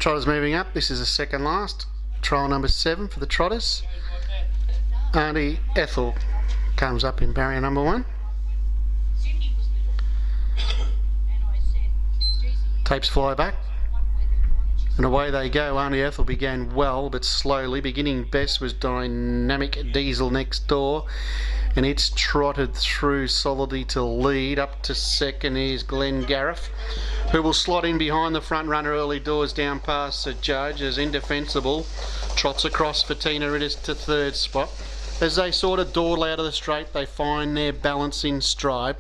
Trotters moving up. This is the second last. Trial number 7 for the Trotters. Auntie Ethel comes up in barrier number 1. Tapes fly back. And away they go. Auntie Ethel began well but slowly. Beginning best was Dynamic Diesel next door. And it's trotted through solidly to lead. Up to second is Glenn Gareth, who will slot in behind the front runner early doors down past the judge as Indefensible trots across for Tina Ritters to third spot. As they sort of dawdle out of the straight, they find their balance in stride,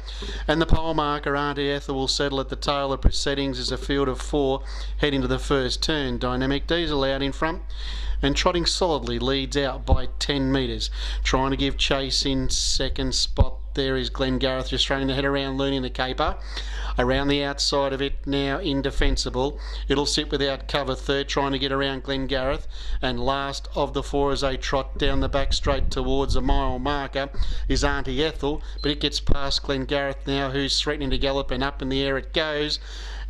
and the pole marker Auntie Ethel will settle at the tail of proceedings as a field of 4 head into the first turn. Dynamic Diesel out in front and trotting solidly leads out by 10 metres. Trying to give chase in second spot there is Glenn Gareth, just throwing the head around, learning the caper. Around the outside of it now Indefensible. It'll sit without cover third, trying to get around Glenn Gareth. And last of the 4 as they trot down the back straight towards a mile marker is Auntie Ethel, but it gets past Glenn Gareth now, who's threatening to gallop, and up in the air it goes.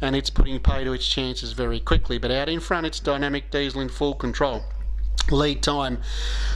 And it's putting pay to its chances very quickly. But out in front it's Dynamic Diesel in full control. Lead time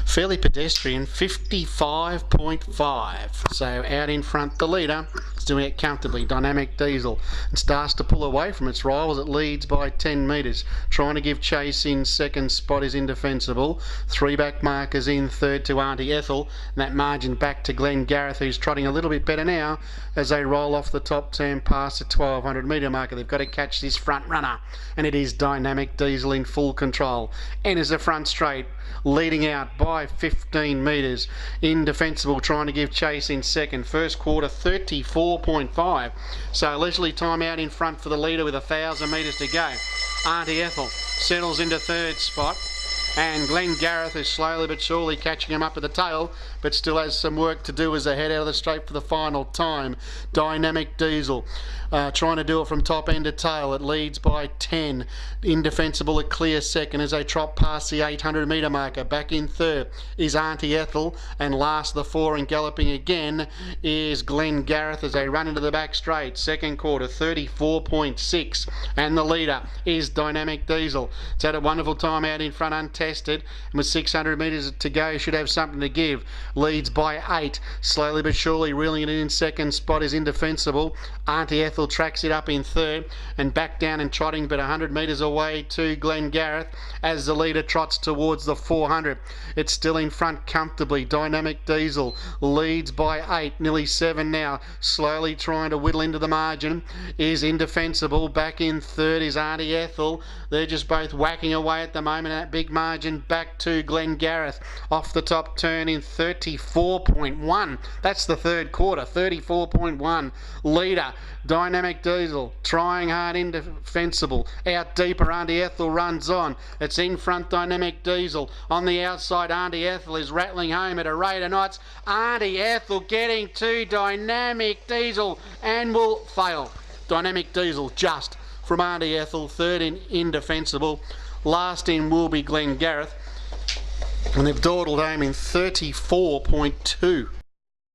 fairly pedestrian, 55.5. So out in front the leader is doing it comfortably, Dynamic Diesel, and starts to pull away from its rivals. It leads by 10 metres. Trying to give chase in second spot is Indefensible. 3 back markers in third to Auntie Ethel, and that margin back to Glenn Gareth, who's trotting a little bit better now as they roll off the top turn past the 1200 metre marker. They've got to catch this front runner, and it is Dynamic Diesel in full control. Enters the front straight, leading out by 15 metres. Indefensible trying to give chase in second. First quarter 34.5. So leisurely time out in front for the leader with 1,000 metres to go. Auntie Ethel settles into third spot. And Glenn Gareth is slowly but surely catching him up at the tail, but still has some work to do as they head out of the straight for the final time. Dynamic Diesel trying to do it from top end to tail. It leads by 10. Indefensible a clear second as they trot past the 800 metre marker. Back in third is Auntie Ethel, and last of the 4 and galloping again is Glenn Gareth as they run into the back straight. Second quarter 34.6, and the leader is Dynamic Diesel. It's had a wonderful time out in front, untested, and with 600 metres to go should have something to give. Leads by 8. Slowly but surely reeling it in second spot is Indefensible. Auntie Ethel tracks it up in third, and back down and trotting but 100 metres away to Glenn Gareth as the leader trots towards the 400. It's still in front comfortably. Dynamic Diesel leads by 8, nearly 7 now. Slowly trying to whittle into the margin is Indefensible. Back in third is Auntie Ethel. They're just both whacking away at the moment. That big margin back to Glenn Gareth off the top turn in 34.1. That's the third quarter, 34.1. Leader Dynamic Diesel trying hard, Indefensible out deeper. Auntie Ethel runs on. It's in front Dynamic Diesel. On the outside Auntie Ethel is rattling home at a rate of knots. Auntie Ethel getting to Dynamic Diesel and will fail. Dynamic Diesel just from Auntie Ethel. Third in Indefensible. Last in will be Glenn Gareth. And they've dawdled home in 34.2.